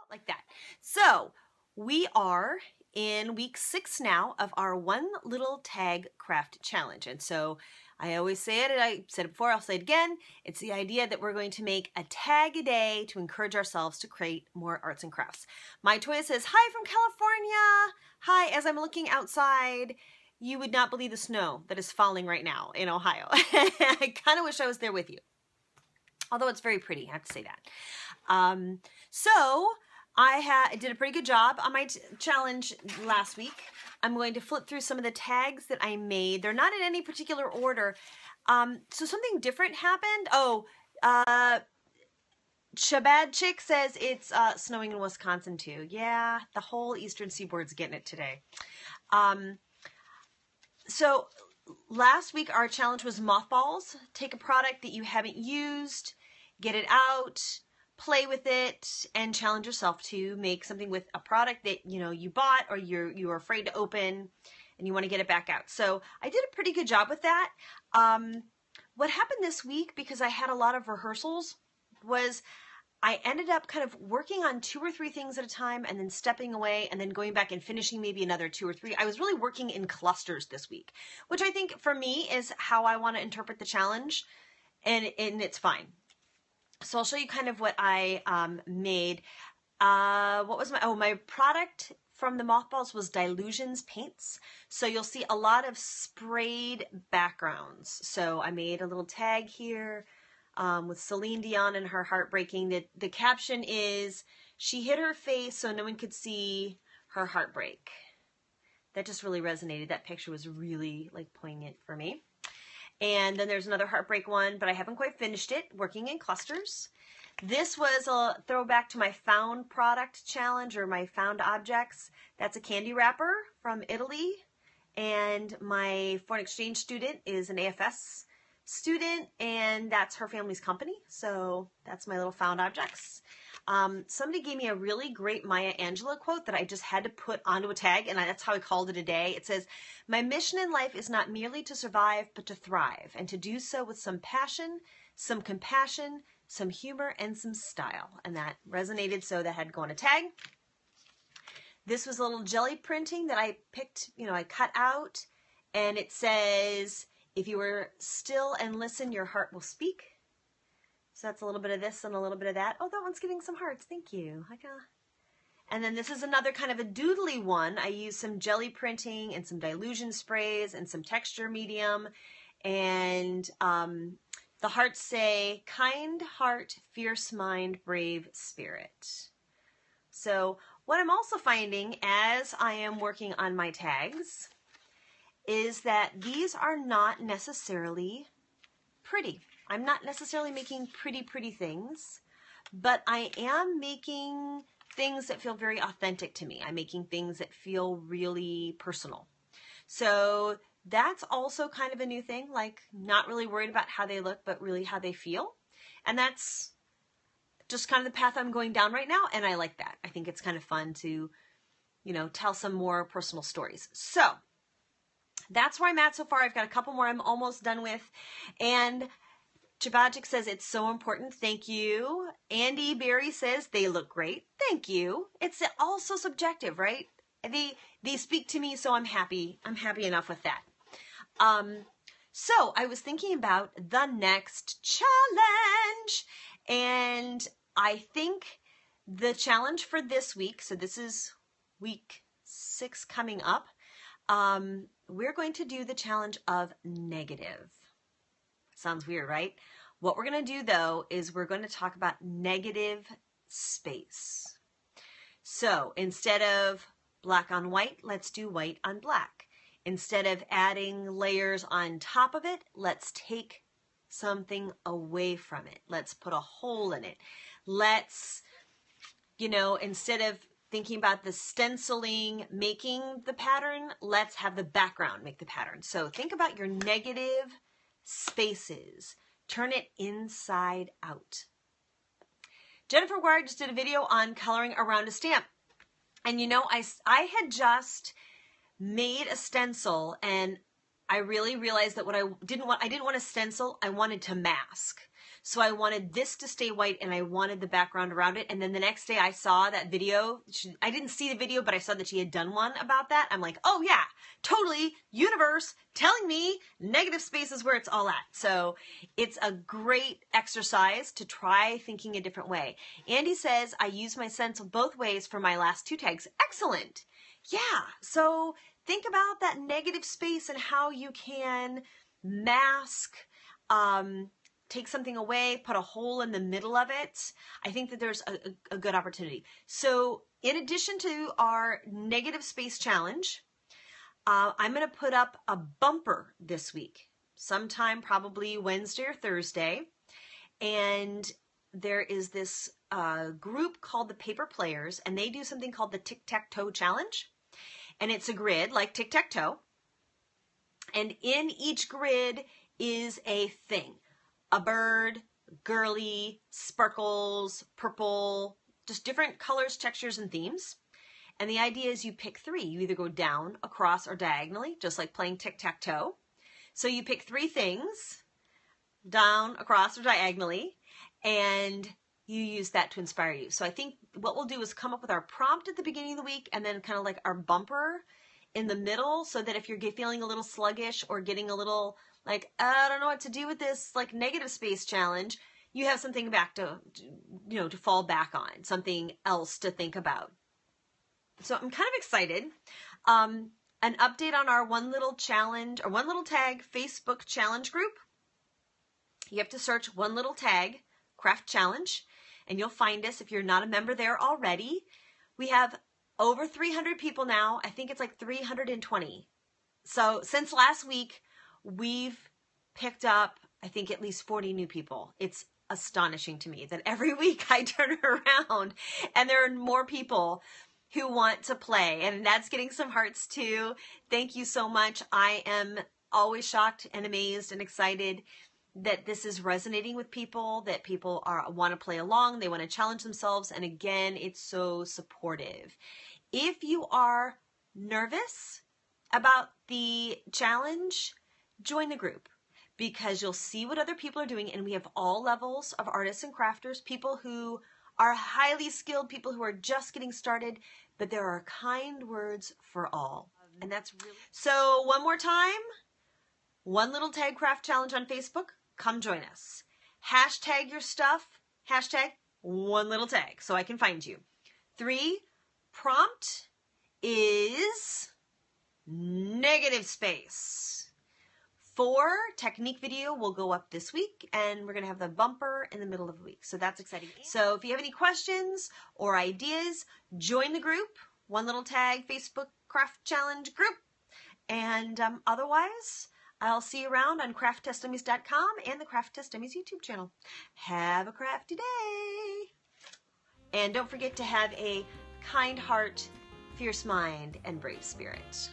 like that. So we are in week 6 now of our one little tag craft challenge. And so I always say it, and I said it before, I'll say it again. It's the idea that we're going to make a tag a day to encourage ourselves to create more arts and crafts. My Toya says, hi from California. Hi, as I'm looking outside, you would not believe the snow that is falling right now in Ohio. I kind of wish I was there with you. Although it's very pretty, I have to say that. So I did a pretty good job on my challenge last week. I'm going to flip through some of the tags that I made. They're not in any particular order. So something different happened. Oh, Shabad Chick says it's snowing in Wisconsin too. Yeah, the whole Eastern Seaboard's getting it today. So last week our challenge was mothballs. Take a product that you haven't used, get it out, play with it, and challenge yourself to make something with a product that you bought or you're afraid to open and you want to get it back out. So I did a pretty good job with that. What happened this week, because I had a lot of rehearsals, was I ended up kind of working on 2 or 3 things at a time and then stepping away and then going back and finishing maybe another 2 or 3. I was really working in clusters this week, which I think for me is how I want to interpret the challenge, and it's fine. So I'll show you kind of what I made. What was my product from the mothballs was Dilutions paints. So you'll see a lot of sprayed backgrounds. So I made a little tag here with Celine Dion and her heartbreaking. The caption is, she hit her face so no one could see her heartbreak. That just really resonated. That picture was really like poignant for me. And then there's another heartbreak one, but I haven't quite finished it, working in clusters. This was a throwback to my found product challenge, or my found objects. That's a candy wrapper from Italy. And my foreign exchange student is an AFS student, and that's her family's company. So that's my little found objects. Somebody gave me a really great Maya Angelou quote that I just had to put onto a tag, and that's how I called it a day. It says, "My mission in life is not merely to survive, but to thrive, and to do so with some passion, some compassion, some humor, and some style." And that resonated, so that had to go on a tag. This was a little jelly printing that I picked, I cut out, and it says, "If you are still and listen, your heart will speak." So that's a little bit of this and a little bit of that. Oh, that one's getting some hearts. Thank you. And then this is another kind of a doodly one. I used some jelly printing and some dilution sprays and some texture medium. And the hearts say, "Kind heart, fierce mind, brave spirit." So what I'm also finding as I am working on my tags is that these are not necessarily pretty. I'm not necessarily making pretty things, but I am making things that feel very authentic to me. I'm making things that feel really personal. So that's also kind of a new thing, like not really worried about how they look, but really how they feel. And that's just kind of the path I'm going down right now, and I like that. I think it's kind of fun to, tell some more personal stories. So that's where I'm at so far. I've got a couple more I'm almost done with. And Chabajic says it's so important. Thank you. Andy Berry says they look great. Thank you. It's also subjective, right? They speak to me, so I'm happy. I'm happy enough with that. So I was thinking about the next challenge, and I think the challenge for this week, so this is week 6 coming up, we're going to do the challenge of negative. Sounds weird, right? What we're going to do, though, is we're going to talk about negative space. So instead of black on white, let's do white on black. Instead of adding layers on top of it, let's take something away from it. Let's put a hole in it. Let's, instead of thinking about the stenciling making the pattern, let's have the background make the pattern. So think about your negative spaces. Turn it inside out. Jennifer Ward just did a video on coloring around a stamp. And I had just made a stencil, and I really realized that what I didn't want a stencil, I wanted to mask. So I wanted this to stay white and I wanted the background around it. And then the next day I saw that video. I didn't see the video, but I saw that she had done one about that. I'm like, oh yeah, totally, universe telling me negative space is where it's all at. So it's a great exercise to try thinking a different way. Andy says, I use my stencil both ways for my last 2 tags. Excellent. Yeah, so think about that negative space and how you can mask, take something away, put a hole in the middle of it. I think that there's a good opportunity. So in addition to our negative space challenge, I'm going to put up a bumper this week, sometime probably Wednesday or Thursday. And there is this group called the Paper Players, and they do something called the Tic Tac Toe challenge. And it's a grid like Tic Tac Toe. And in each grid is a thing. A bird, girly, sparkles, purple, just different colors, textures, and themes. And the idea is you pick 3. You either go down, across, or diagonally, just like playing tic-tac-toe. So you pick 3 things, down, across, or diagonally, and you use that to inspire you. So I think what we'll do is come up with our prompt at the beginning of the week and then kind of like our bumper in the middle, so that if you're feeling a little sluggish or getting a little like, I don't know what to do with this like negative space challenge, you have something back to fall back on, something else to think about. So I'm kind of excited. An update on our One Little Challenge or One Little Tag Facebook challenge group. You have to search One Little Tag Craft Challenge and you'll find us if you're not a member there already. We have over 300 people now. I think it's like 320. So since last week, we've picked up, I think, at least 40 new people. It's astonishing to me that every week I turn around and there are more people who want to play, and that's getting some hearts too. Thank you so much. I am always shocked and amazed and excited that this is resonating with people, that people want to play along, they want to challenge themselves, and again, it's so supportive. If you are nervous about the challenge, join the group, because you'll see what other people are doing, and we have all levels of artists and crafters, people who are highly skilled, people who are just getting started, but there are kind words for all. And that's really... So one more time, One Little Tag Craft Challenge on Facebook. Come join us. Hashtag your stuff. Hashtag One Little Tag so I can find you. 3, prompt is negative space. 4, technique video will go up this week, and we're going to have the bumper in the middle of the week. So that's exciting. So if you have any questions or ideas, join the group, One Little Tag Facebook Craft Challenge group. And otherwise, I'll see you around on crafttestdummies.com and the Craft Test Dummies YouTube channel. Have a crafty day. And don't forget to have a kind heart, fierce mind, and brave spirit.